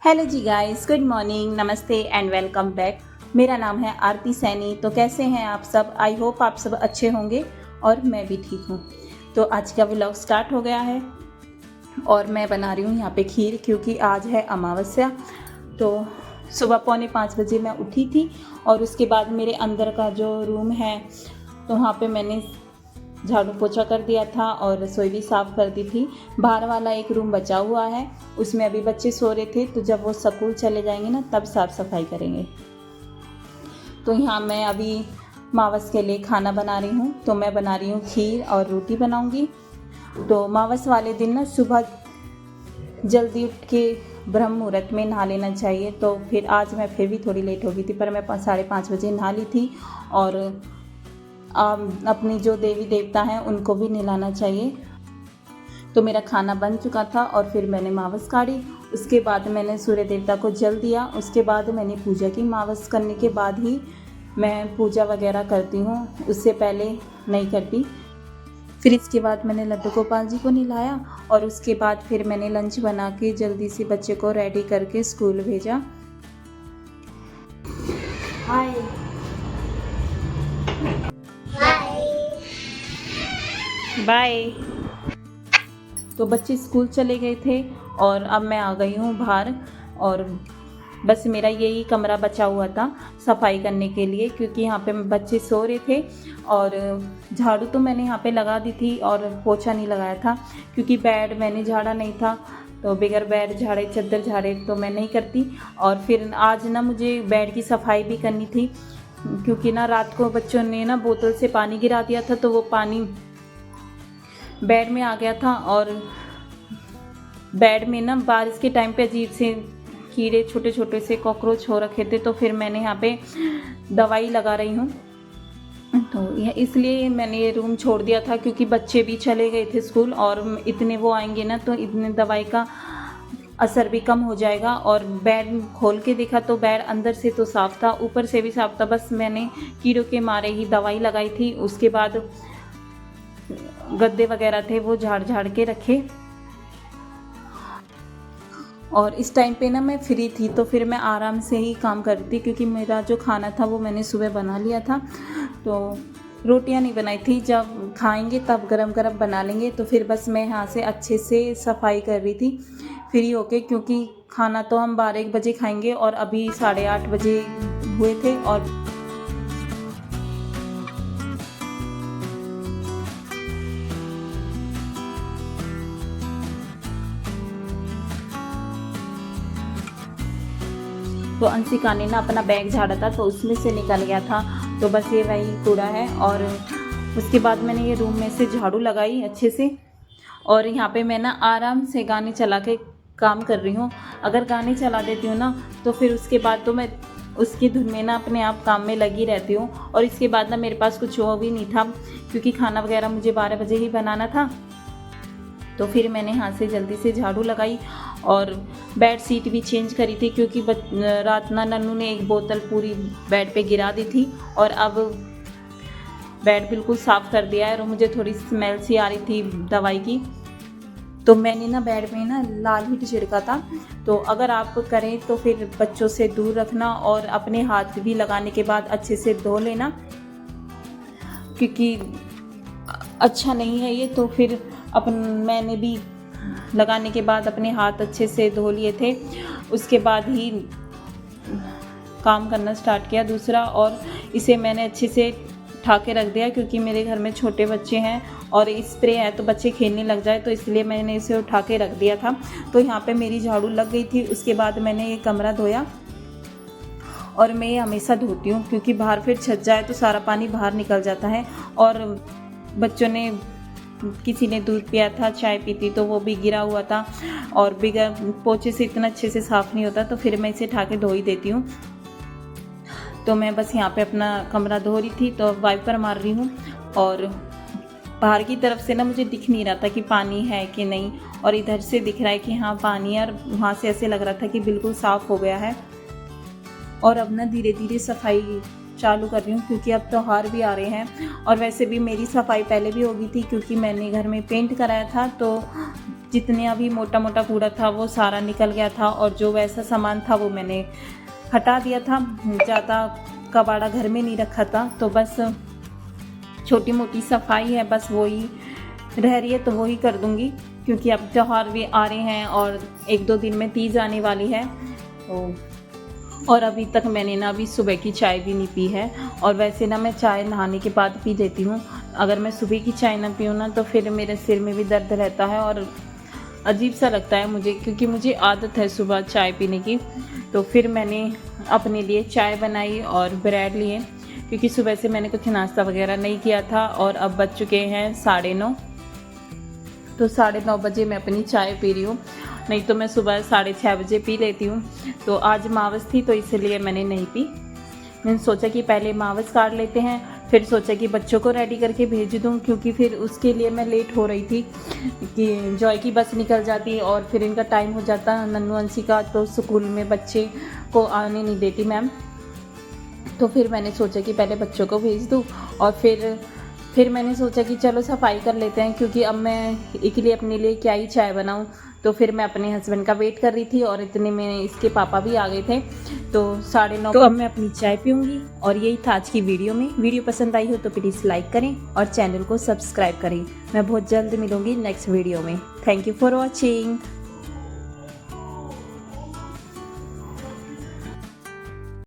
Hello जी guys, good morning, नमस्ते and welcome back. मेरा नाम है आरती सैनी। तो कैसे हैं आप सब? आई होप आप सब अच्छे होंगे और मैं भी ठीक हूँ। तो आज का व्लॉग स्टार्ट हो गया है और मैं बना रही हूँ यहाँ पे खीर, क्योंकि आज है अमावस्या। तो सुबह 4:45 बजे मैं उठी थी और उसके बाद मेरे अंदर का जो रूम है तो वहाँ पे मैंने झाड़ू पोछा कर दिया था और रसोई भी साफ़ कर दी थी। बाहर वाला एक रूम बचा हुआ है, उसमें अभी बच्चे सो रहे थे, तो जब वो स्कूल चले जाएंगे ना तब साफ़ सफाई करेंगे। तो यहाँ मैं अभी मावस के लिए खाना बना रही हूँ। तो मैं बना रही हूँ खीर और रोटी बनाऊँगी। तो मावस वाले दिन ना सुबह जल्दी उठ के ब्रह्म मुहूर्त में नहा लेना चाहिए। तो फिर आज मैं फिर भी थोड़ी लेट हो गई थी, पर मैं 5:30 बजे नहा ली थी। और अपनी जो देवी देवता हैं उनको भी नहलाना चाहिए। तो मेरा खाना बन चुका था और फिर मैंने मावस काढ़ी। उसके बाद मैंने सूर्य देवता को जल दिया। उसके बाद मैंने पूजा की। मावस करने के बाद ही मैं पूजा वगैरह करती हूँ, उससे पहले नहीं करती। फिर इसके बाद मैंने लड्डू गोपाल जी को नहलाया और उसके बाद फिर मैंने लंच बना के जल्दी से बच्चे को रेडी करके स्कूल भेजा। Hi bye. तो बच्चे स्कूल चले गए थे और अब मैं आ गई हूँ बाहर। और बस मेरा यही कमरा बचा हुआ था सफाई करने के लिए, क्योंकि यहाँ पे बच्चे सो रहे थे। और झाड़ू तो मैंने यहाँ पे लगा दी थी और पोछा नहीं लगाया था, क्योंकि बेड मैंने झाड़ा नहीं था। तो बगैर बेड झाड़े चादर झाड़े तो मैं नहीं करती। और फिर आज ना मुझे बेड की सफाई भी करनी थी, क्योंकि ना रात को बच्चों ने ना बोतल से पानी गिरा दिया था, तो वो पानी बेड में आ गया था। और बेड में ना बारिश के टाइम पे अजीब से कीड़े छोटे छोटे से कॉकरोच हो रखे थे। तो फिर मैंने यहाँ पे दवाई लगा रही हूँ। तो यह इसलिए मैंने ये रूम छोड़ दिया था, क्योंकि बच्चे भी चले गए थे स्कूल और इतने वो आएंगे ना तो इतने दवाई का असर भी कम हो जाएगा। और बेड खोल के देखा तो बेड अंदर से तो साफ़ था, ऊपर से भी साफ़ था। बस मैंने कीड़ों के मारे ही दवाई लगाई थी। उसके बाद गद्दे वगैरह थे वो झाड़ झाड़ के रखे। और इस टाइम पे ना मैं फ्री थी, तो फिर मैं आराम से ही काम करती, क्योंकि मेरा जो खाना था वो मैंने सुबह बना लिया था। तो रोटियां नहीं बनाई थी, जब खाएंगे तब गरम गरम बना लेंगे। तो फिर बस मैं यहाँ से अच्छे से सफाई कर रही थी फ्री होके, क्योंकि खाना तो हम 12-1 बजे खाएंगे और अभी 8:30 बजे हुए थे। और तो अंशिका ने ना अपना बैग झाड़ा था, तो उसमें से निकल गया था। तो बस ये वही कूड़ा है। और उसके बाद मैंने ये रूम में से झाड़ू लगाई अच्छे से। और यहाँ पे मैं ना आराम से गाने चला के काम कर रही हूँ। अगर गाने चला देती हूँ ना तो फिर उसके बाद तो मैं उसकी धुन में ना अपने आप काम में लगी रहती हूँ। और इसके बाद ना मेरे पास कुछ वो भी नहीं था, क्योंकि खाना वगैरह मुझे 12 बजे ही बनाना था। तो फिर मैंने यहाँ से जल्दी से झाड़ू लगाई और बेड शीट भी चेंज करी थी, क्योंकि रात ना नन्नू ने एक बोतल पूरी बेड पे गिरा दी थी। और अब बेड बिल्कुल साफ़ कर दिया है और मुझे थोड़ी स्मेल सी आ रही थी दवाई की। तो मैंने ना बेड में ना लाल हिट छिड़का था। तो अगर आप करें तो फिर बच्चों से दूर रखना और अपने हाथ भी लगाने के बाद अच्छे से धो लेना, क्योंकि अच्छा नहीं है ये। तो फिर मैंने भी लगाने के बाद अपने हाथ अच्छे से धो लिए थे। उसके बाद ही काम करना स्टार्ट किया दूसरा। और इसे मैंने अच्छे से उठा के रख दिया, क्योंकि मेरे घर में छोटे बच्चे हैं और स्प्रे है तो बच्चे खेलने लग जाए, तो इसलिए मैंने इसे उठा के रख दिया था। तो यहाँ पे मेरी झाड़ू लग गई थी। उसके बाद मैंने ये कमरा धोया। और मैं ये हमेशा धोती हूँ, क्योंकि बाहर फिर छत जाए तो सारा पानी बाहर निकल जाता है। और बच्चों ने किसी ने दूध पिया था, चाय पी थी, तो वो भी गिरा हुआ था और बगैर पोछे से इतना अच्छे से साफ़ नहीं होता। तो फिर मैं इसे उठा के धो ही देती हूँ। तो मैं बस यहाँ पे अपना कमरा धो रही थी, तो वाइपर मार रही हूँ। और बाहर की तरफ से ना मुझे दिख नहीं रहा था कि पानी है कि नहीं, और इधर से दिख रहा है कि हाँ पानी है। और वहाँ से ऐसे लग रहा था कि बिल्कुल साफ़ हो गया है। और अब ना धीरे धीरे सफाई चालू कर रही हूँ, क्योंकि अब त्यौहार भी आ रहे हैं। और वैसे भी मेरी सफाई पहले भी हो गई थी, क्योंकि मैंने घर में पेंट कराया था। तो जितने अभी मोटा मोटा कूड़ा था वो सारा निकल गया था, और जो वैसा सामान था वो मैंने हटा दिया था। ज़्यादा कबाड़ा घर में नहीं रखा था, तो बस छोटी मोटी सफाई है, बस वही रह रही है तो वही कर दूँगी, क्योंकि अब त्यौहार भी आ रहे हैं और 1-2 दिन में तीज आने वाली है। और अभी तक मैंने ना अभी सुबह की चाय भी नहीं पी है, और वैसे ना मैं चाय नहाने के बाद पी लेती हूँ। अगर मैं सुबह की चाय ना पीऊँ ना तो फिर मेरे सिर में भी दर्द रहता है और अजीब सा लगता है मुझे, क्योंकि मुझे आदत है सुबह चाय पीने की। तो फिर मैंने अपने लिए चाय बनाई और ब्रेड लिए, क्योंकि सुबह से मैंने कुछ नाश्ता वगैरह नहीं किया था। और अब बज चुके हैं 9:30, तो 9:30 बजे मैं अपनी चाय पी रही हूँ, नहीं तो मैं सुबह 6:30 बजे पी लेती हूँ। तो आज मावस थी तो इसलिए मैंने नहीं पी। मैंने सोचा कि पहले मावस काट लेते हैं, फिर सोचा कि बच्चों को रेडी करके भेज दूँ, क्योंकि फिर उसके लिए मैं लेट हो रही थी कि जॉय की बस निकल जाती और फिर इनका टाइम हो जाता। नन्नू अंशी का तो स्कूल में बच्चे को आने नहीं देती मैम, तो फिर मैंने सोचा कि पहले बच्चों को भेज दूँ और फिर मैंने सोचा कि चलो सफाई कर लेते हैं, क्योंकि अब मैं अकेले अपने लिए क्या ही चाय बनाऊं। तो फिर मैं अपने हस्बैंड का वेट कर रही थी और इतने में इसके पापा भी आ गए थे, तो 9:30 तो अब मैं अपनी चाय पीऊँगी। और यही था आज की वीडियो में। वीडियो पसंद आई हो तो प्लीज़ लाइक करें और चैनल को सब्सक्राइब करें। मैं बहुत जल्द मिलूँगी नेक्स्ट वीडियो में। Thank you for watching.